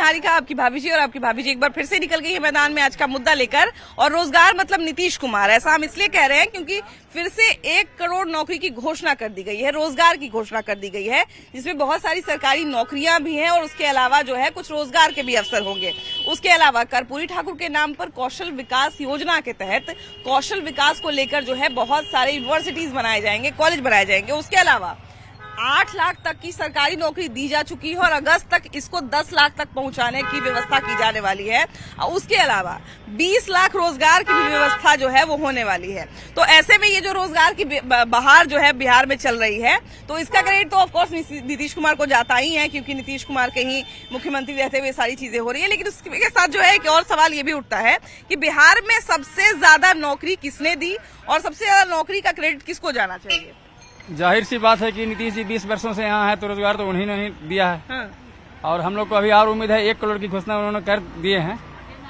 निहारिका, आपकी भाभी जी, और आपकी भाभी जी एक बार फिर से निकल गई है मैदान में आज का मुद्दा लेकर। और रोजगार मतलब नीतीश कुमार, ऐसा हम इसलिए कह रहे हैं क्योंकि फिर से 1 करोड़ नौकरी की घोषणा कर दी गई है, रोजगार की घोषणा कर दी गई है, जिसमें बहुत सारी सरकारी नौकरियां भी हैं और उसके अलावा जो है कुछ रोजगार के भी अवसर होंगे। उसके अलावा कर्पूरी ठाकुर के नाम पर कौशल विकास योजना के तहत कौशल विकास को लेकर जो है बहुत सारे यूनिवर्सिटीज बनाए जाएंगे, कॉलेज बनाए जाएंगे। उसके अलावा 8 लाख तक की सरकारी नौकरी दी जा चुकी है और अगस्त तक इसको 10 लाख तक पहुंचाने की व्यवस्था की जाने वाली है। उसके अलावा 20 लाख रोजगार की भी व्यवस्था जो है वो होने वाली है। तो ऐसे में ये जो रोजगार की बहार जो है बिहार में चल रही है, तो इसका क्रेडिट तो ऑफकोर्स नीतीश कुमार को जाता ही है, क्योंकि नीतीश कुमार के ही मुख्यमंत्री रहते हुए सारी चीजें हो रही है। लेकिन उसके साथ जो है एक और सवाल ये भी उठता है कि बिहार में सबसे ज्यादा नौकरी किसने दी और सबसे ज्यादा नौकरी का क्रेडिट किसको जाना चाहिए? जाहिर सी बात है कि नीतीश जी 20 वर्षों से यहाँ है, तो रोजगार तो उन्हीं ने दिया है। हाँ। और हम लोग को अभी और उम्मीद है, 1 करोड़ की घोषणा उन्होंने कर दिए हैं,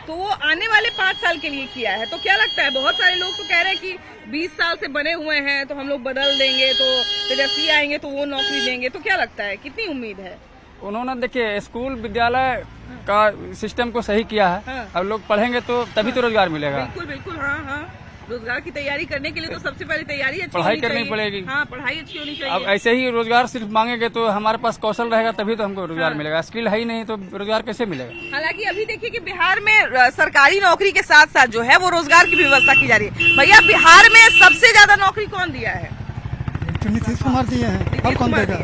तो वो आने वाले 5 साल के लिए किया है। तो क्या लगता है, बहुत सारे लोग तो कह रहे हैं कि 20 साल से बने हुए हैं तो हम लोग बदल देंगे, तो तेजस्वी आएंगे तो वो नौकरी देंगे, तो क्या लगता है कितनी उम्मीद है? उन्होंने देखिए स्कूल विद्यालय का सिस्टम को सही किया है। हाँ। अब लोग पढ़ेंगे तो तभी तो रोजगार मिलेगा। बिल्कुल बिल्कुल, हाँ हाँ, रोजगार की तैयारी करने के लिए तो सबसे पहले तैयारी अच्छी पढ़ाई होनी करनी चाहिए। पड़ेगी। हाँ, पढ़ाई अच्छी होनी चाहिए। अब ऐसे ही रोजगार सिर्फ मांगेंगे तो हमारे पास कौशल रहेगा तभी तो हमको रोजगार हाँ। मिलेगा। स्किल है ही नहीं तो रोजगार कैसे मिलेगा? हालांकि अभी देखिए कि बिहार में सरकारी नौकरी के साथ साथ जो है वो रोजगार की भी व्यवस्था की जा रही है। भैया, बिहार में सबसे ज्यादा नौकरी कौन दिया है? नीतीश कुमार दिए हैं। और कौन देगा?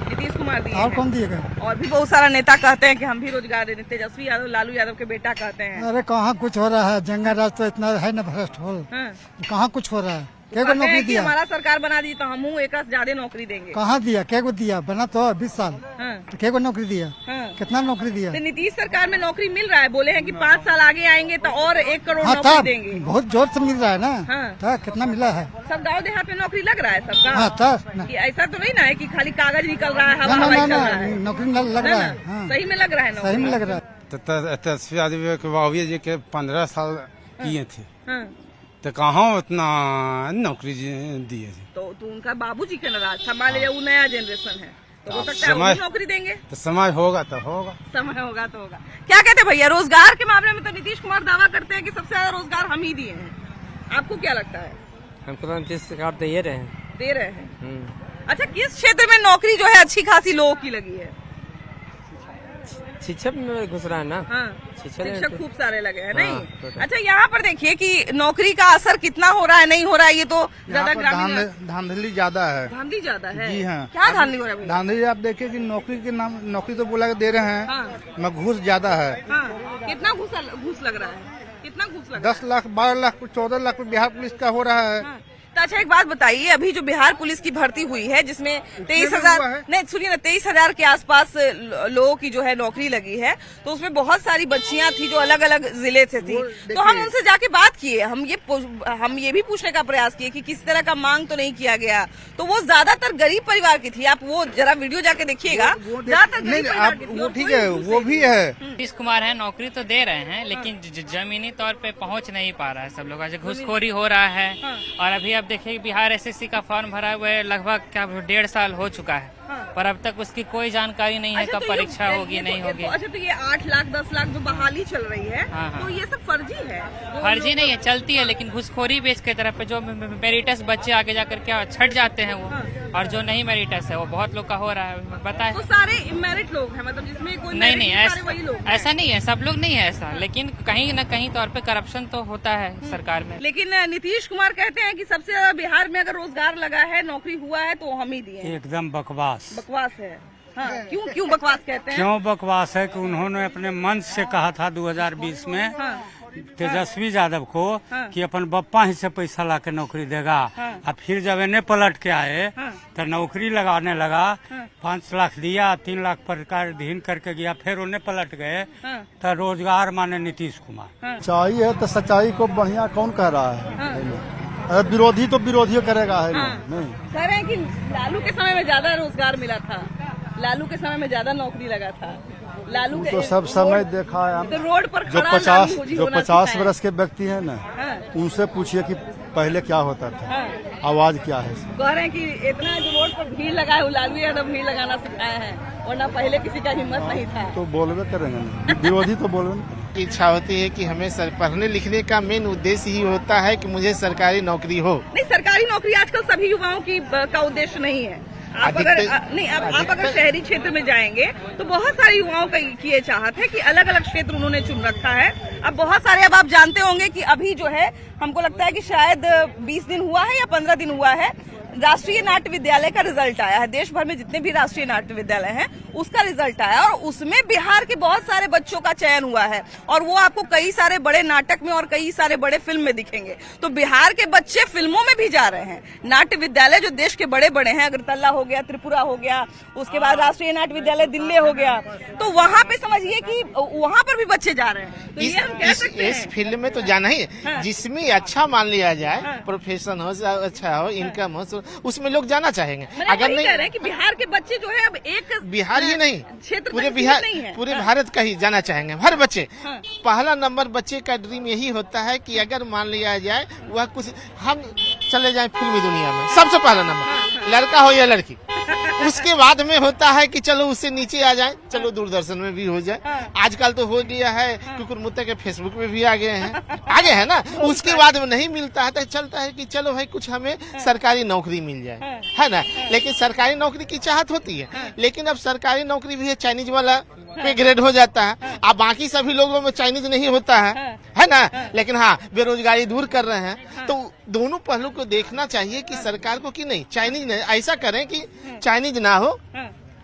नीतीश कुमार दिए और हैं। कौन दिएगा? और भी बहुत सारा नेता कहते हैं कि हम भी रोजगार देते। तेजस्वी यादव लालू यादव के बेटा कहते हैं। अरे कहाँ कुछ हो रहा है, जंगा राज तो इतना है न भ्रष्ट हो, हाँ। कहाँ कुछ हो रहा है? क्या कहते नौकरी हैं कि दिया? हमारा सरकार बना दी तो हम एक ज्यादा नौकरी देंगे। कहाँ दिया? क्या दिया? बना तो 20 साल, हाँ। तो क्या नौकरी दिया? हाँ। कितना नौकरी दिया? तो नीतीश सरकार में नौकरी मिल रहा है, बोले हैं कि 5 साल आगे आएंगे तो और 1 करोड़ हाँ नौकरी था, देंगे। बहुत जोर से मिल रहा है ना। हाँ। था, कितना मिला है? सब गाँव देहात में नौकरी लग रहा है सबका। हाँ था। कि ऐसा तो नहीं ना है कि खाली कागज निकल रहा है, ना हवा ना हवाई ना चल ना, रहा है। नौकरी लग रहा है। हाँ, सही में लग रहा है नौकरी। सही में लग रहा है। तेजस्वी यादव के बाबू जी के 15 साल किए थे, हाँ। तो कहाँ उतना नौकरी दिए थे? तो उनका बाबूजी के नाराज था। मान लीजिए वो नया जनरेशन है तो हो सकता है वो भी नौकरी देंगे। तो समय होगा तो होगा, समय होगा तो होगा। क्या कहते हैं भैया, रोजगार के मामले में तो नीतीश कुमार दावा करते हैं कि सबसे ज्यादा रोजगार हम ही दिए हैं। आपको क्या लगता है? हमको तो नीतीश सरकार दे रहे हैं। अच्छा, किस क्षेत्र में नौकरी जो है अच्छी खासी लोगों की लगी है? शिक्षक में घुस रहा है ना। हाँ, शिक्षक खूब सारे लगे हैं। नहीं, हाँ, अच्छा यहाँ पर देखिए कि नौकरी का असर कितना हो रहा है, नहीं हो रहा है, ये तो ज्यादा ग्रामीण धांधली ज्यादा है। धांधली ज्यादा है। जी हाँ। क्या धांधली हो रहा है? धांधली आप देखिए कि नौकरी के नाम, नौकरी तो बोला के दे रहे हैं, हाँ। मगर घूस ज्यादा है। हाँ। कितना घूस लग रहा है? कितना घूस लग रहा है? 10 लाख 12 लाख 14 लाख बिहार पुलिस का हो रहा है। हाँ। तो अच्छा एक बात बताइए, अभी जो बिहार पुलिस की भर्ती हुई है जिसमें 23,000 नहीं सुनिए ना 23,000 के आसपास लोगों की जो है नौकरी लगी है, तो उसमें बहुत सारी बच्चियां थी जो अलग अलग जिले से थी। तो हम उनसे जाके बात किए, हम ये भी पूछने का प्रयास किए कि किसी तरह का मांग तो नहीं किया गया। तो वो ज्यादातर गरीब परिवार की थी। आप वो जरा वीडियो जाके देखिएगा, ज्यादातर गरीब परिवार की थी। वो ठीक है, वो भी है। नीतीश कुमार है, नौकरी तो दे रहे हैं, लेकिन जमीनी तौर पे पहुंच नहीं पा रहा है। सब लोग आज घूसखोरी हो रहा है। और अभी आप देखिए बिहार एसएससी का फॉर्म भरा हुआ है, लगभग क्या 1.5 साल हो चुका है। पर अब तक उसकी कोई जानकारी नहीं है कब परीक्षा होगी नहीं होगी। अच्छा, तो ये 8 लाख 10 लाख जो बहाली चल रही है, तो ये सब फर्जी है? फर्जी नहीं है, चलती है, लेकिन घुसखोरी बेच के तरफ पे जो मेरिटस बच्चे आगे जाकर क्या छट जाते हैं वो, और जो नहीं मेरिटस है वो बहुत लोग का हो रहा है। बताए तो सारे मेरिट लोग हैं, मतलब जिसमें कोई नहीं ऐसा नहीं है, सब लोग नहीं है ऐसा, लेकिन कहीं न कहीं तौर पे करप्शन तो होता है सरकार में। लेकिन नीतीश कुमार कहते हैं कि सबसे ज्यादा बिहार में अगर रोजगार लगा है, नौकरी हुआ है, तो हम ही दिए हैं। एकदम बकवास है। हाँ, क्यों बकवास कहते हैं? क्यों बकवास है कि उन्होंने अपने मन से कहा था 2020 में तेजस्वी यादव को कि अपन बप्पा ही से पैसा ला के नौकरी देगा। और फिर जब इन्हें पलट के आए तो नौकरी लगाने लगा, 5 लाख दिया, 3 लाख पर अधीन करके गया, फिर उन्हें पलट गए तो रोजगार माने नीतीश कुमार। सच्चाई है तो सच्चाई को बढ़िया कौन कह रहा है? विरोधी तो विरोधी करेगा है। नहीं कह रहे हैं कि लालू के समय में ज्यादा रोजगार मिला था, लालू के समय में ज्यादा नौकरी लगा था। लालू तो सब समय देखा है। तो रोड पर जो 50 वर्ष के व्यक्ति हैं ना, उनसे पूछिए कि पहले क्या होता था। आवाज क्या है इसकी। कह रहे हैं कि इतना जो रोड पर भीड़ लगा है, लालू यादव भीड़ लगाना सिखाया है, वरना पहले किसी का हिम्मत नहीं था। तो बोलवे करेंगे ना, विरोधी तो बोलवे ना। की इच्छा होती है कि हमें पढ़ने लिखने का मेन उद्देश्य ही होता है कि मुझे सरकारी नौकरी हो। नहीं, सरकारी नौकरी आजकल सभी युवाओं की का उद्देश्य नहीं है। आप अगर आप अगर शहरी क्षेत्र में जाएंगे तो बहुत सारे युवाओं की ये चाहत है कि अलग अलग क्षेत्र उन्होंने चुन रखा है। अब बहुत सारे, अब आप जानते होंगे कि अभी जो है हमको लगता है कि शायद 20 दिन हुआ है या 15 दिन हुआ है, राष्ट्रीय नाट्य विद्यालय का रिजल्ट आया है। देश भर में जितने भी राष्ट्रीय नाट्य विद्यालय हैं उसका रिजल्ट आया और उसमें बिहार के बहुत सारे बच्चों का चयन हुआ है और वो आपको कई सारे बड़े नाटक में और कई सारे बड़े फिल्म में दिखेंगे। तो बिहार के बच्चे फिल्मों में भी जा रहे हैं। नाट्य विद्यालय जो देश के बड़े बड़े हैं, अगरतला हो गया, त्रिपुरा हो गया, उसके बाद राष्ट्रीय नाट्य विद्यालय दिल्ली हो गया, तो वहाँ पे समझिए कि वहाँ पर भी बच्चे जा रहे हैं। तो ये हम कह सकते हैं इस फील्ड में तो जाना ही है, जिसमें अच्छा मान लिया जाए, प्रोफेशन हो, अच्छा हो, इनकम हो, उसमें लोग जाना चाहेंगे। अगर नहीं कह रहे हैं कि बिहार के बच्चे जो है अब एक बिहार ही नहीं, क्षेत्र पूरे बिहार पूरे भारत का ही जाना चाहेंगे हर बच्चे। पहला नंबर बच्चे का ड्रीम यही होता है कि अगर मान लिया जाए वह कुछ हम चले जाएं फिल्मी दुनिया में, सबसे पहला नंबर लड़का हो या लड़की। उसके बाद में होता है कि चलो उससे नीचे आ जाए, चलो दूरदर्शन में भी हो जाए। आजकल तो हो गया है कुकुर मुत्ते के फेसबुक में भी आगे है ना। उसके बाद में नहीं मिलता है तो चलता है कि चलो भाई कुछ हमें सरकारी नौकरी मिल जाए, है ना। लेकिन सरकारी नौकरी की चाहत होती है, लेकिन अब सरकारी नौकरी भी है चाइनीज वाला पे ग्रेड हो जाता है। अब बाकी सभी लोगों में चाइनीज नहीं होता है ना। लेकिन हाँ, बेरोजगारी दूर कर रहे हैं। तो दोनों पहलू को देखना चाहिए कि सरकार को कि नहीं चाइनीज नहीं, ऐसा करें कि चाइनीज ना हो,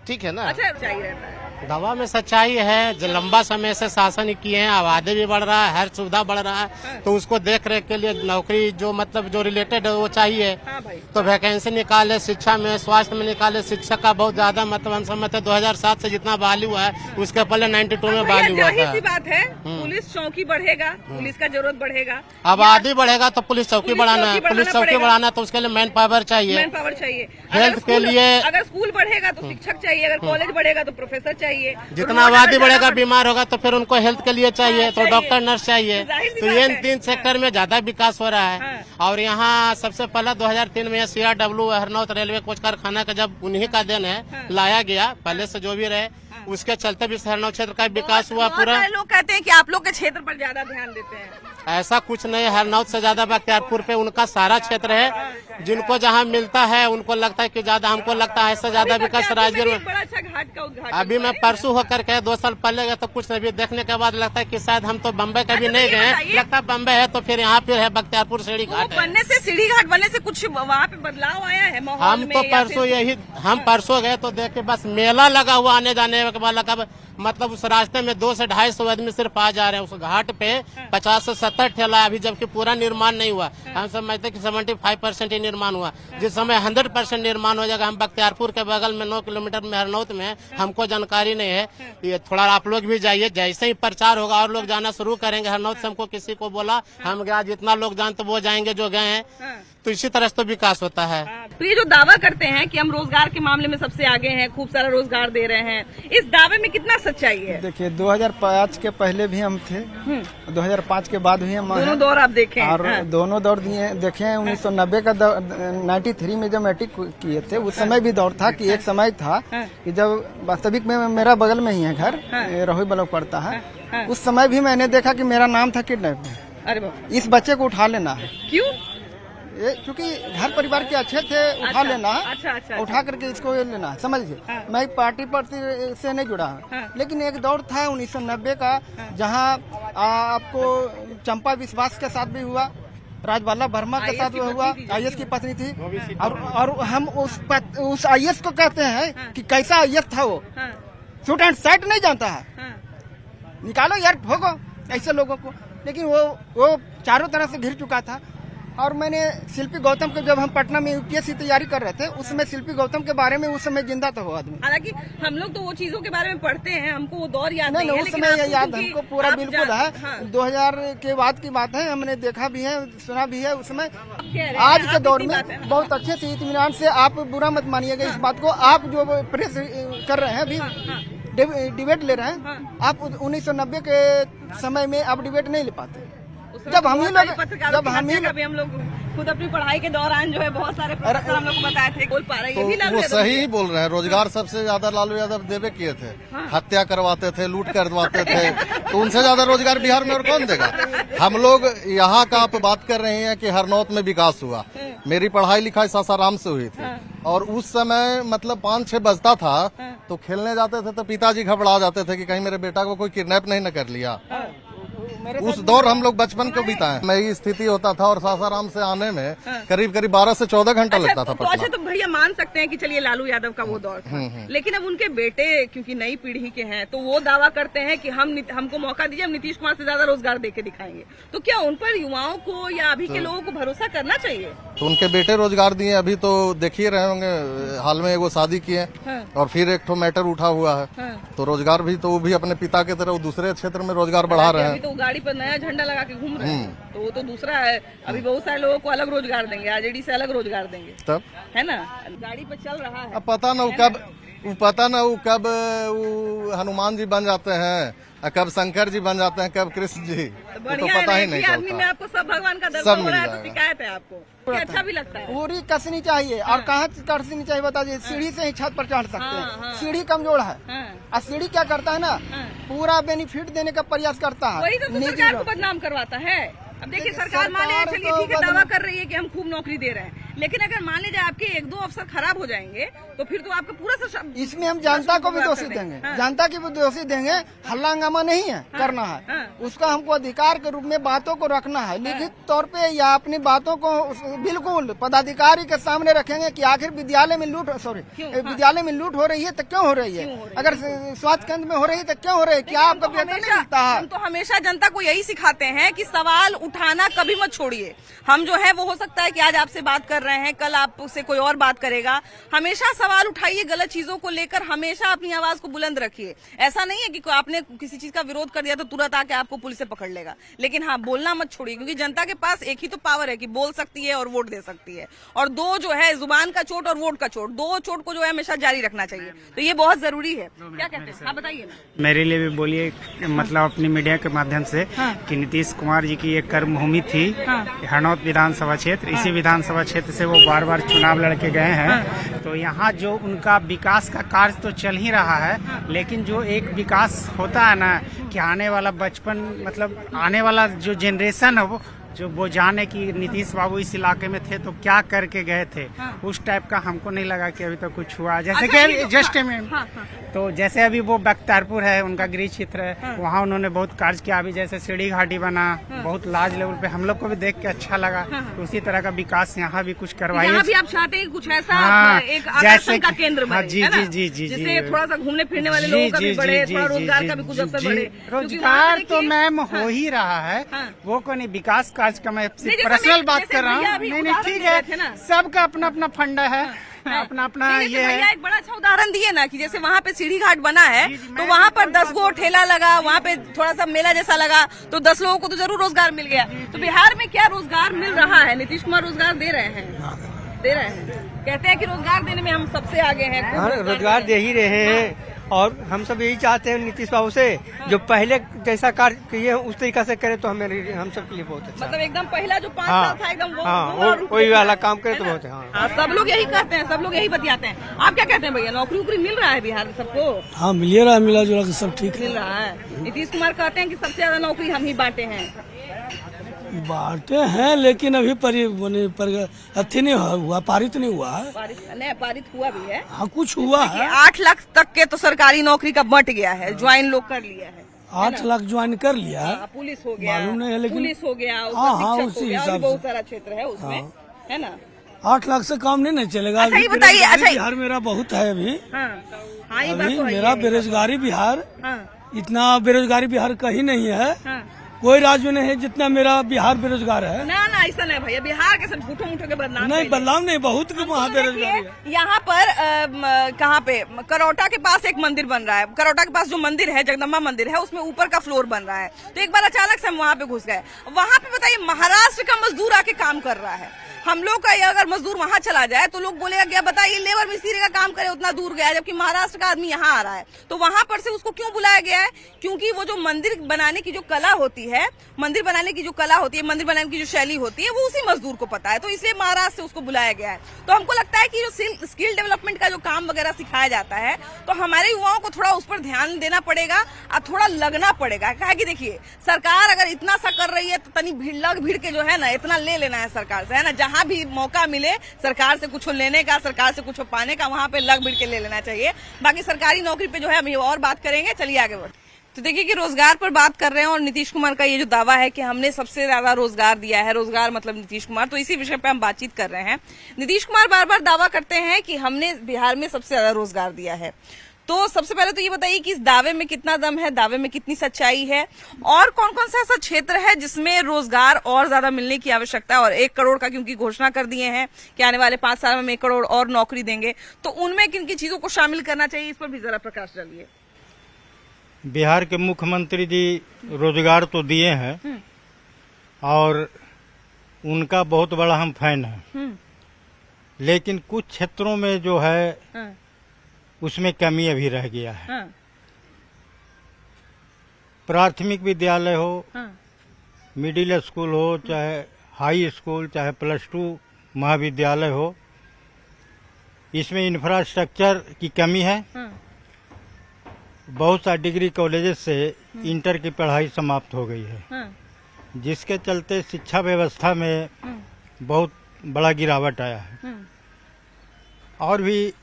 ठीक है ना। अच्छा चाहिए रहता है। दवा में सच्चाई है, जो लंबा समय से शासन किए हैं, आबादी भी बढ़ रहा है, हर सुविधा बढ़ रहा है, तो उसको देख रेख के लिए नौकरी जो मतलब जो रिलेटेड है वो चाहिए। तो वैकेंसी निकाले, शिक्षा में, स्वास्थ्य में निकाले। शिक्षक का बहुत ज्यादा मतलब हम समझते हैं 2007 से जितना बहाली हुआ है उसके पहले 92 में बहाली हुआ था। बात है, पुलिस चौकी बढ़ेगा, पुलिस का जरूरत बढ़ेगा, आबादी बढ़ेगा तो पुलिस चौकी बढ़ाना है, पुलिस चौकी बढ़ाना तो उसके लिए मैन पावर चाहिए, मैन पावर चाहिए। हेल्थ के लिए अगर स्कूल बढ़ेगा तो शिक्षक चाहिए, अगर कॉलेज बढ़ेगा तो प्रोफेसर चाहिए। जितना आबादी बढ़ेगा, बीमार होगा तो फिर उनको हेल्थ के लिए चाहिए, तो डॉक्टर नर्स चाहिए। तो ये इन 3 सेक्टर में ज्यादा विकास हो रहा है। और यहाँ सबसे पहला 2003 में CRW हरनौत रेलवे कोच कारखाना का जब उन्हीं का दिन है लाया गया, पहले से जो भी रहे उसके चलते भी हरनौत क्षेत्र का विकास हुआ पूरा। लोग कहते हैं कि आप लोग के क्षेत्र पर ज्यादा ध्यान देते हैं। ऐसा कुछ नहीं है, हरनौत से ज्यादा बख्तियारपुर पे उनका सारा क्षेत्र है। जिनको जहाँ मिलता है उनको लगता है कि ज्यादा, हमको लगता है इससे ज्यादा विकास राजगीर में। बड़ा अच्छा घाट का उद्घाटन अभी मैं परसों होकर के 2 साल पहले गया तो कुछ नहीं, देखने के बाद लगता है कि शायद हम तो बम्बई कभी नहीं गए, लगता है बम्बई है तो फिर यहाँ पे है बख्तियारपुर सीढ़ी घाट बनने से, सीढ़ी घाट बनने से कुछ वहाँ पे बदलाव आया है माहौल हम में? तो परसों यही, हम परसों गए तो देखे बस मेला लगा हुआ आने जाने के बाद लगा, मतलब उस रास्ते में 200 से 250 आदमी सिर्फ आ जा रहे हैं। उस घाट पे 50 से 70 ठेला है अभी, जबकि पूरा निर्माण नहीं हुआ। हम समझते कि 75% ही निर्माण हुआ। जिस समय 100% निर्माण हो जाएगा, हम बख्तियारपुर के बगल में 9 किलोमीटर में हरनौत में, हमको जानकारी नहीं है। ये थोड़ा आप लोग भी जाइए, जैसे ही प्रचार होगा और लोग जाना शुरू करेंगे। हरनौत से हमको किसी को बोला, हम गया, जितना लोग जानते वो जाएंगे जो गए हैं। तो इसी तरह से तो विकास होता है। तो ये जो दावा करते हैं कि हम रोजगार के मामले में सबसे आगे हैं, खूब सारा रोजगार दे रहे हैं, इस दावे में कितना सच्चाई है? देखिए 2005 के पहले भी हम थे, 2005 के बाद भी हम दोनों दौर आप देखें। और दोनों दौर देखे हैं। 1990 का 93 में जब मैट्रिक किए थे उस समय भी दौर था कि एक समय था कि जब वास्तविक में मेरा बगल में ही है घर, रोही ब्लॉक पड़ता है। उस समय भी मैंने देखा कि मेरा नाम था किडनैप में। अरे इस बच्चे को उठा लेना है। क्यों? क्योंकि घर परिवार के अच्छे थे, उठा लेना है। अच्छा। उठा करके इसको ये लेना है, समझिए। मैं पार्टी से नहीं जुड़ा हूँ, लेकिन एक दौर था 1990 का जहाँ आपको चंपा विश्वास के साथ भी हुआ, राजबाला वर्मा के साथ हुआ, IAS की पत्नी थी। और हम उस IAS को कहते हैं कि कैसा IAS था वो, शूट एंड साइट नहीं जानता है। निकालो यार, ठोको ऐसे लोगों को। लेकिन वो चारों तरह से घिर चुका था। और मैंने शिल्पी गौतम को, जब हम पटना में UPSC तैयारी कर रहे थे, उसमें शिल्पी गौतम के बारे में उस समय जिंदा था वो आदमी। हालांकि हम लोग तो वो चीजों के बारे में पढ़ते हैं, हमको वो दौर याद नहीं, उस समय याद हमको पूरा बिल्कुल है। 2000 के बाद की बात है, हमने देखा भी है, सुना भी है। उस समय आज के दौर में बहुत अच्छे से इत्मीनान से, आप बुरा मत मानिएगा इस बात को, आप जो प्रेस कर रहे हैं अभी डिबेट ले रहे हैं, आप 1990 के समय में आप डिबेट नहीं ले पाते। जब हम ही लोग खुद अपनी पढ़ाई के दौरान जो है बहुत सारे प्रोफेसर हम लोग को बताए थे, बोल पा रहे हैं, ये भी लालू वो यादव सही की ही बोल रहे हैं। रोजगार सबसे ज्यादा लालू यादव देवे किए थे। हत्या करवाते थे, लूट करवाते थे, तो उनसे ज्यादा रोजगार बिहार में और कौन देगा। हम लोग यहाँ का आप बात कर रहे हैं कि हरनौत में विकास हुआ। मेरी पढ़ाई लिखाई सासाराम से हुई थी और उस समय मतलब 5-6 बजता था तो खेलने जाते थे तो पिताजी घबरा जाते थे कि कहीं मेरे बेटा को कोई किडनैप नहीं न कर लिया। उस दौर हम लोग बचपन को बिताए। मैं ये स्थिति होता था और सासाराम से आने में करीब 12 से 14 घंटा लगता था तो अच्छा, पटना। तो भैया मान सकते हैं कि चलिए लालू यादव का वो दौर था, लेकिन अब उनके बेटे क्योंकि नई पीढ़ी के हैं तो वो दावा करते हैं कि हमको मौका दीजिए, हम नीतीश कुमार से ज्यादा रोजगार देके दिखाएंगे। तो क्या उन पर युवाओं को या अभी के लोगों को भरोसा करना चाहिए? तो उनके बेटे रोजगार दिए। अभी तो देखिए रहे होंगे, हाल में वो शादी किए और फिर एक ठो मैटर उठा हुआ है। तो रोजगार भी तो वो भी अपने पिता की तरह वो दूसरे क्षेत्र में रोजगार बढ़ा रहे अभी हैं। तो गाड़ी पर नया झंडा लगा के घूम रहे हैं, तो वो तो दूसरा है। अभी बहुत सारे लोगों को अलग रोजगार देंगे, आरजेडी से अलग रोजगार देंगे, तब है ना। गाड़ी पर चल रहा है। अब पता न वो कब वो हनुमान जी बन जाते हैं, कब शंकर जी बन जाते हैं, कब कृष्ण जी, तो पता ही नहीं आदमी में चलता। आपको सब भगवान का सब दर्शन हो मिल रहा है तो जाएगा। शिकायत है आपको, ये अच्छा भी लगता है। पूरी कसनी चाहिए। और कहाँ कसनी चाहिए बता दीजिए? सीढ़ी से ही छत पर चढ़ सकते हैं। सीढ़ी कमजोर है और सीढ़ी क्या करता है ना, पूरा बेनिफिट देने का प्रयास करता है। वही तो सरकार को बदनाम करवाता है। अब देखिए सरकार मान लीजिए, चलिए ठीक है, दावा कर रही है कि हम खूब नौकरी दे रहे हैं, लेकिन अगर मान लीजिए आपके 1-2 अफसर खराब हो जाएंगे तो फिर तो आपका पूरा इसमें हम जनता को भी दोषी देंगे, जनता की भी दोषी देंगे। हल्ला हंगामा नहीं है करना है, उसका हमको अधिकार के रूप में बातों को रखना है लिखित तौर पे, या अपनी बातों को बिल्कुल पदाधिकारी के सामने रखेंगे कि आखिर विद्यालय में लूट हो रही है तो क्यों हो रही है, अगर स्वास्थ्य केंद्र में हो रही है तो क्यों हो रही है, क्या आपका वेतन नहीं मिलता है? हम तो हमेशा जनता को यही सिखाते हैं कि सवाल उठाना कभी मत छोड़िए। हम जो है वो हो सकता है कि आज आपसे बात कर रहे हैं, कल आपसे कोई और बात करेगा। हमेशा सवाल उठाइए, गलत चीजों को लेकर हमेशा अपनी आवाज को बुलंद रखिए। ऐसा नहीं है कि आपने किसी चीज का विरोध कर दिया तो तुरंत आके आपको पुलिस से पकड़ लेगा, लेकिन हाँ बोलना मत छोड़िए, क्योंकि जनता के पास एक ही तो पावर है कि बोल सकती है और वोट दे सकती है। और दो जो है, जुबान का चोट और वोट का चोट, दो चोट को जो है हमेशा जारी रखना चाहिए। तो ये बहुत जरूरी है। क्या कहते हैं आप बताइए ना। मेरे लिए भी बोलिए, मतलब अपनी मीडिया के माध्यम से कि नीतीश कुमार जी की एक कर्म भूमि थी हरनौत विधानसभा क्षेत्र। इसी विधानसभा क्षेत्र से वो बार चुनाव लड़के गए हैं। तो यहाँ जो उनका विकास का कार्य तो चल ही रहा है, लेकिन जो एक विकास होता है ना कि आने वाला बचपन, मतलब आने वाला जो जनरेशन है वो जाने की नीतीश बाबू इस इलाके में थे तो क्या करके गए थे, उस टाइप का हमको नहीं लगा कि अभी तक कुछ हुआ। जैसे कि जस्ट में तो जैसे अभी वो बख्तियारपुर है, उनका गृह क्षेत्र है, वहाँ उन्होंने बहुत कार्य किया। अभी जैसे सीढ़ी घाटी बना, बहुत लार्ज लेवल पे, हम लोग को भी देख के अच्छा लगा। तो उसी तरह का विकास यहाँ भी कुछ करवाइए। यहाँ भी आप चाहते हैं कुछ ऐसा एक जैसे आकर्षण का केंद्र बने, जी है ना? जी जी जी जिससे थोड़ा सा घूमने फिरने वाले लोगों का भी बढ़े, थोड़ा रोजगार का भी कुछ अवसर बढ़े। रोजगार तो मैम हो ही रहा है, वो को नहीं, विकास कार्य का मैं पर्सनल बात कर रहा हूँ। नहीं ठीक है, सबका अपना अपना फंडा है, अपना अपना ये है। भैया एक बड़ा अच्छा उदाहरण दिए ना कि जैसे वहाँ पे सीढ़ी घाट बना है तो वहाँ पर 10 गो ठेला लगा, वहाँ पे थोड़ा सा मेला जैसा लगा तो 10 लोगों को तो जरूर रोजगार मिल गया। तो बिहार में क्या रोजगार मिल रहा है? नीतीश कुमार रोजगार दे रहे हैं, कहते हैं कि रोजगार देने में हम सबसे आगे हैं। रोजगार दे ही रहे हैं और हम सब यही चाहते हैं नीतीश बाबू से, जो पहले जैसा कार्य किए उस तरीका से करे तो हम सब के लिए बहुत अच्छा। मतलब एकदम पहला जो 5 साल था एकदम वही वाला काम करे तो बहुत है। सब लोग यही कहते हैं, सब लोग यही बतियाते हैं। आप क्या कहते हैं भैया, नौकरी वोकरी मिल रहा है बिहार में सबको? हाँ मिल रहा है, मिला जुला के सब ठीक मिल रहा है। नीतीश कुमार कहते हैं कि सबसे ज्यादा नौकरी हम ही बांटे हैं। बांटे हैं, लेकिन अभी अथी नहीं हुआ, पारित नहीं हुआ है। पारित हुआ भी है। हाँ कुछ हुआ है। 8 लाख तक के तो सरकारी नौकरी का बंट गया है, ज्वाइन लोग कर लिया है। 8 लाख ज्वाइन कर लिया, पुलिस हो गया, मालूम नहीं है, लेकिन पुलिस हो गया, उसी हिसाब से बहुत सारा क्षेत्र है उसमें, है ना। 8 लाख से काम नहीं चलेगा। अच्छा ये बताइए, अच्छा बिहार मेरा बहुत है अभी। अभी मेरा बेरोजगारी बिहार, इतना बेरोजगारी बिहार कहीं नहीं है, कोई राज्य में नहीं है जितना मेरा बिहार बेरोजगार है। ना ऐसा नहीं भैया, बिहार के सब झूठों मूठों के बदनाम नहीं, बदनाम नहीं, बहुत वहाँ बेरोजगारी है। यहाँ पर कहाँ पे करौटा के पास एक मंदिर बन रहा है, करौटा के पास जो मंदिर है, जगदम्बा मंदिर है, उसमें ऊपर का फ्लोर बन रहा है। तो एक बार अचानक से हम वहाँ पे घुस गए। वहाँ पे बताइए महाराष्ट्र का मजदूर आके काम कर रहा है। हम लोग का अगर मजदूर वहाँ चला जाए तो लोग बोलेगा क्या, बताइए लेबर मिस्त्री का काम करे, उतना दूर गया, जबकि महाराष्ट्र का आदमी यहाँ आ रहा है। तो वहाँ पर से उसको क्यों बुलाया गया है क्योंकि वो जो मंदिर बनाने की जो कला होती है, मंदिर बनाने की जो शैली होती है, वो उसी मजदूर को पता है, तो इसलिए महाराष्ट्र से उसको बुलाया गया है। तो हमको लगता है कि जो स्किल डेवलपमेंट का जो काम वगैरह सिखाया जाता है, तो हमारे युवाओं को थोड़ा उस पर ध्यान देना पड़ेगा और थोड़ा लगना पड़ेगा। कहा कि देखिए, सरकार अगर इतना सा कर रही है तो तनी भीड़ के जो है ना, इतना ले लेना है सरकार से, है ना। जहां भी मौका मिले सरकार से कुछ लेने का, सरकार से कुछ पाने का, वहां पे लग भीड़ के ले लेना चाहिए। बाकी सरकारी नौकरी पे जो है हम ये और बात करेंगे। चलिए आगे बढ़। तो देखिए कि रोजगार पर बात कर रहे हैं और नीतीश कुमार का ये जो दावा है कि हमने सबसे ज्यादा रोजगार दिया है, रोजगार मतलब नीतीश कुमार, तो इसी विषय पे हम बातचीत कर रहे हैं। नीतीश कुमार बार बार दावा करते हैं कि हमने बिहार में सबसे ज्यादा रोजगार दिया है। तो सबसे पहले तो ये बताइए कि इस दावे में कितना दम है, दावे में कितनी सच्चाई है, और कौन कौन सा ऐसा क्षेत्र है जिसमें रोजगार और ज्यादा मिलने की आवश्यकता है। और 1 करोड़ का क्योंकि घोषणा कर दिए हैं कि आने वाले 5 साल में 1 करोड़ और नौकरी देंगे, तो उनमें किन किन चीजों को शामिल करना चाहिए, इस पर भी जरा प्रकाश डालिए। बिहार के मुख्यमंत्री जी रोजगार तो दिए हैं और उनका बहुत बड़ा हम फैन हैं, लेकिन कुछ क्षेत्रों में जो है उसमें कमी अभी रह गया है। प्राथमिक विद्यालय हो, मिडिल स्कूल हो, चाहे हाई स्कूल, चाहे +2 महाविद्यालय हो, इसमें इंफ्रास्ट्रक्चर की कमी है। बहुत सा डिग्री कॉलेजेस से इंटर की पढ़ाई समाप्त हो गई है, जिसके चलते शिक्षा व्यवस्था में बहुत बड़ा गिरावट आया है। और भी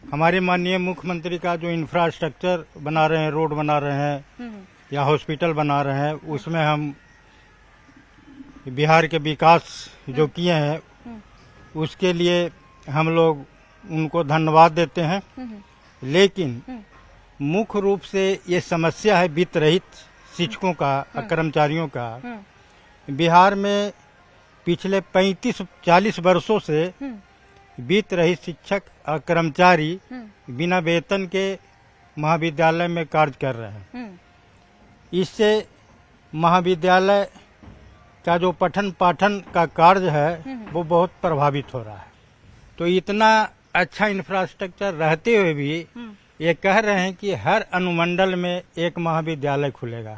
हमारे माननीय मुख्यमंत्री का जो इंफ्रास्ट्रक्चर बना रहे हैं, रोड बना रहे हैं या हॉस्पिटल बना रहे हैं, उसमें हम बिहार के विकास जो किए हैं उसके लिए हम लोग उनको धन्यवाद देते हैं। लेकिन मुख्य रूप से ये समस्या है वित्त रहित शिक्षकों का, कर्मचारियों का। बिहार में पिछले 35-40 वर्षों से वित्त रहित शिक्षक और कर्मचारी बिना वेतन के महाविद्यालय में कार्य कर रहे हैं। इससे महाविद्यालय का जो पठन पाठन का कार्य है वो बहुत प्रभावित हो रहा है। तो इतना अच्छा इंफ्रास्ट्रक्चर रहते हुए भी ये कह रहे हैं कि हर अनुमंडल में एक महाविद्यालय खुलेगा।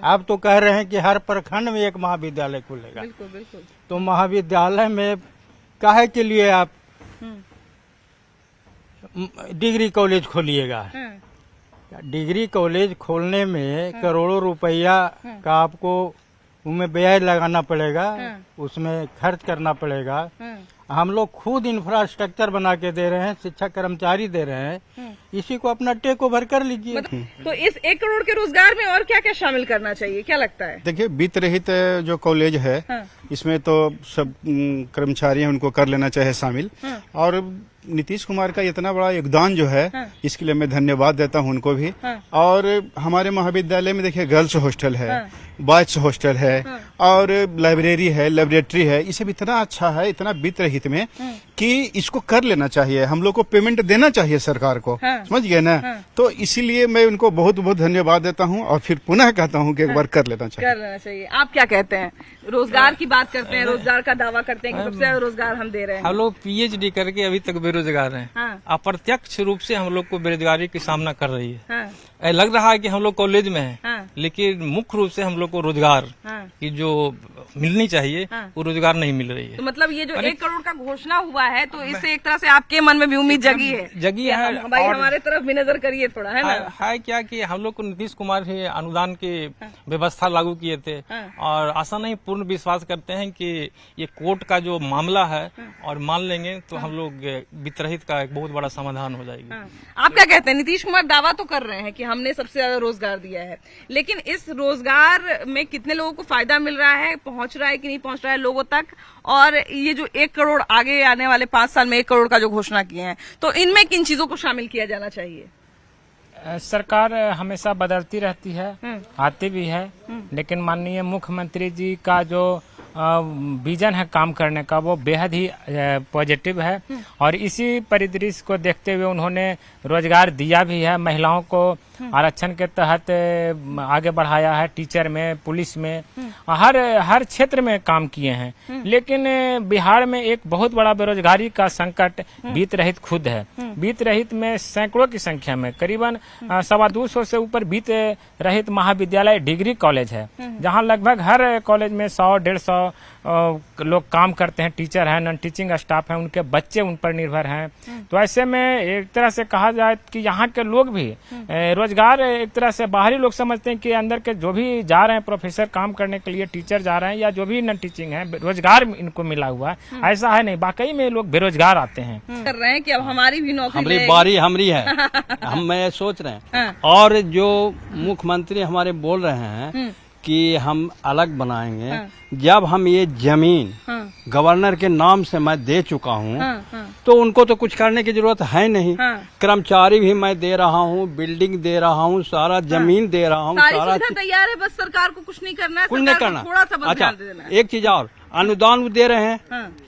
अब तो कह रहे हैं कि हर प्रखंड में एक महाविद्यालय खुलेगा। बिल्कुल बिल्कुल। तो महाविद्यालय में काहे के लिए आप डिग्री कॉलेज खोलिएगा? डिग्री कॉलेज खोलने में करोड़ों रुपया का आपको उनमें व्यय लगाना पड़ेगा, उसमें खर्च करना पड़ेगा। हम लोग खुद इंफ्रास्ट्रक्चर बना के दे रहे हैं, शिक्षक कर्मचारी दे रहे हैं, इसी को अपना टेक ओवर कर लीजिए। तो इस 1 करोड़ के रोजगार में और क्या क्या शामिल करना चाहिए, क्या लगता है? देखिए, वित्त रहित जो कॉलेज है इसमें तो सब कर्मचारी हैं, उनको कर लेना चाहिए शामिल। और नीतीश कुमार का इतना बड़ा योगदान जो है इसके लिए मैं धन्यवाद देता हूं उनको भी। और हमारे महाविद्यालय में देखिए गर्ल्स हॉस्टल है, बॉयज हॉस्टल है और लाइब्रेरी है, लेबोरेटरी है। ये सब इतना अच्छा है, इतना वित्त रहित में कि इसको कर लेना चाहिए। हम लोग को पेमेंट देना चाहिए सरकार को, समझ गए ना। तो इसीलिए मैं उनको बहुत बहुत धन्यवाद देता हूँ और फिर पुनः कहता हूँ कि एक बार कर लेना चाहिए। आप क्या कहते हैं? रोजगार की बात करते हैं, रोजगार का दावा करते हैं कि सबसे ज्यादा रोजगार हम दे रहे हैं। हम लोग PhD करके अभी तक बेरोजगार हैं। अप्रत्यक्ष रूप से हम लोग को बेरोजगारी की सामना कर रही है। लग रहा है कि हम लोग कॉलेज में हैं, लेकिन मुख्य रूप से हम लोग को रोजगार की जो मिलनी चाहिए वो रोजगार नहीं मिल रही है। तो मतलब ये जो 1 करोड़ का घोषणा हुआ है, तो इससे एक तरह से आपके मन में भी उम्मीद जगी है भाई हमारे तरफ भी नजर करिए थोड़ा, है ना? है क्या कि हम लोग को नीतीश कुमार ही अनुदान की व्यवस्था लागू किए थे और आशा नहीं पूर्ण विश्वास करते हैं कि ये कोर्ट का जो मामला है और मान लेंगे तो हम लोग वित्त रहित का एक बहुत बड़ा समाधान हो जाएगी। आप क्या कहते हैं? नीतीश कुमार दावा तो कर रहे हैं कि हमने सबसे ज्यादा रोजगार दिया है, लेकिन इस रोजगार में कितने लोगों को फायदा मिल रहा है, पहुंच रहा है कि नहीं पहुंच रहा है लोगों तक? और ये जो 1 करोड़ आगे आने वाले 5 साल में 1 करोड़ का जो घोषणा किए हैं, तो इनमें किन चीजों को शामिल किया जाना चाहिए? सरकार हमेशा बदलती रहती है, आती भी है, लेकिन माननीय मुख्यमंत्री जी का जो विजन है काम करने का वो बेहद ही पॉजिटिव है। और इसी परिदृश्य को देखते हुए उन्होंने रोजगार दिया भी है, महिलाओं को आरक्षण के तहत आगे बढ़ाया है, टीचर में, पुलिस में, हर क्षेत्र में काम किए हैं। लेकिन बिहार में एक बहुत बड़ा बेरोजगारी का संकट बीत रहित खुद है। बीत रहित में सैकड़ों की संख्या में करीबन 225 से ऊपर बीत रहित महाविद्यालय डिग्री कॉलेज है, जहां लगभग हर कॉलेज में 100-150 लोग काम करते हैं, टीचर हैं, नॉन टीचिंग स्टाफ हैं, उनके बच्चे उन पर निर्भर हैं। तो ऐसे में एक तरह से कहा जाए कि यहाँ के लोग भी रोजगार एक तरह से बाहरी लोग समझते हैं कि अंदर के जो भी जा रहे हैं प्रोफेसर काम करने के लिए, टीचर जा रहे हैं या जो भी नॉन टीचिंग है, रोजगार इनको मिला हुआ है। ऐसा है नहीं, वाकई में लोग बेरोजगार आते हैं। कर रहे हैं कि अब हमारी भी नौकरी हमारी बारी हमारी है। हम मैं सोच रहे हैं और जो मुख्यमंत्री हमारे बोल रहे हैं कि हम अलग बनाएंगे, जब हम ये जमीन गवर्नर के नाम से मैं दे चुका हूँ तो उनको तो कुछ करने की जरूरत है नहीं। कर्मचारी भी मैं दे रहा हूँ, बिल्डिंग दे रहा हूँ, सारा जमीन दे रहा हूँ, सारा तैयार है, बस सरकार को कुछ नहीं करना है, कुछ नहीं करना। थोड़ा सा बस अच्छा, ध्यान देना है। एक चीज और, अनुदान दे रहे हैं,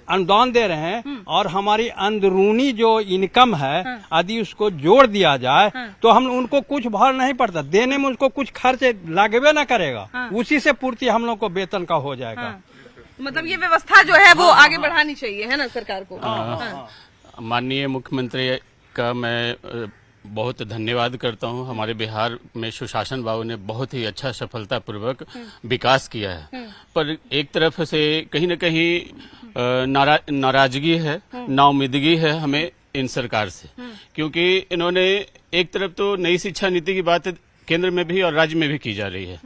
अनुदान दे रहे हैं और हमारी अंदरूनी जो इनकम है यदि उसको जोड़ दिया जाए तो हम उनको कुछ भार नहीं पड़ता, देने में उनको कुछ खर्च लगबे न करेगा, उसी से पूर्ति हम लोग को वेतन का हो जाएगा। मतलब ये व्यवस्था जो है वो आगे बढ़ानी चाहिए, है ना सरकार को। माननीय मुख्यमंत्री का मैं बहुत धन्यवाद करता हूं। हमारे बिहार में सुशासन बाबू ने बहुत ही अच्छा सफलतापूर्वक विकास किया है, पर एक तरफ से कहीं न कहीं नाराजगी है, नाउमीदगी है हमें इन सरकार से, क्योंकि इन्होंने एक तरफ तो नई शिक्षा नीति की बात केंद्र में भी और राज्य में भी की जा रही है,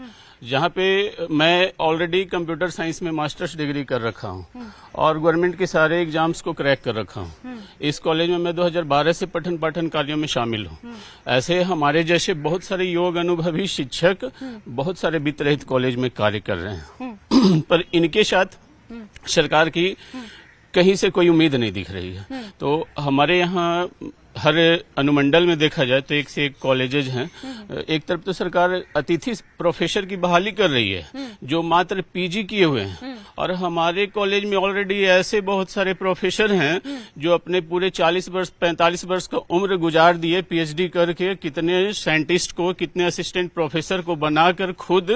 जहाँ पे मैं ऑलरेडी कंप्यूटर साइंस में मास्टर्स डिग्री कर रखा हूँ और गवर्नमेंट के सारे एग्जाम्स को क्रैक कर रखा हूँ। इस कॉलेज में मैं 2012 से पठन पाठन कार्यों में शामिल हूँ। ऐसे हमारे जैसे बहुत सारे योग अनुभवी शिक्षक बहुत सारे वित्त रहित कॉलेज में कार्य कर रहे हैं पर इनके साथ सरकार की कहीं से कोई उम्मीद नहीं दिख रही है। तो हमारे यहाँ हर अनुमंडल में देखा जाए तो एक से एक कॉलेजेज हैं। एक तरफ तो सरकार अतिथि प्रोफेसर की बहाली कर रही है जो मात्र पीजी किए हुए हैं, और हमारे कॉलेज में ऑलरेडी ऐसे बहुत सारे प्रोफेसर हैं जो अपने पूरे 40 वर्ष 45 वर्ष का उम्र गुजार दिए पीएचडी करके, कितने साइंटिस्ट को, कितने असिस्टेंट प्रोफेसर को बनाकर खुद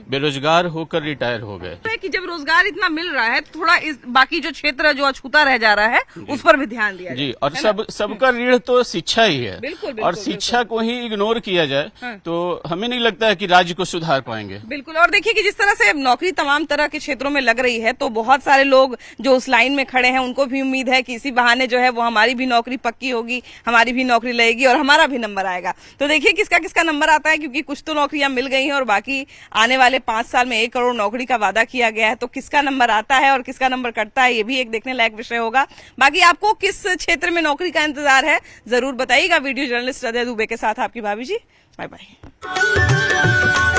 बेरोजगार होकर रिटायर हो गए। कि जब रोजगार इतना मिल रहा है थोड़ा इस बाकी जो क्षेत्र जो अछूता रह जा रहा है उस पर भी ध्यान दिया जी, और सबका ऋण तो शिक्षा ही है। बिल्कुल, और शिक्षा को ही इग्नोर किया जाए तो हमें नहीं लगता है कि राज्य को सुधार पाएंगे। बिल्कुल। और देखिए कि जिस तरह से नौकरी तमाम तरह के क्षेत्रों में लग रही है तो बहुत सारे लोग जो उस लाइन में खड़े हैं उनको भी उम्मीद है कि इसी बहाने जो है वो हमारी भी नौकरी पक्की होगी, हमारी भी नौकरी लगेगी और हमारा भी नंबर आएगा। तो देखिए किसका किसका नंबर आता है, क्योंकि कुछ तो नौकरियां मिल गई हैं और बाकी आने वाले 5 साल में 1 करोड़ नौकरी का वादा किया गया है। तो किसका नंबर आता है और किसका नंबर कटता है ये भी एक देखने लायक विषय होगा। बाकी आपको किस क्षेत्र में नौकरी का इंतजार है जरूर बताइएगा। वीडियो जर्नलिस्ट अजय दुबे के साथ आपकी भाभी जी। Bye bye.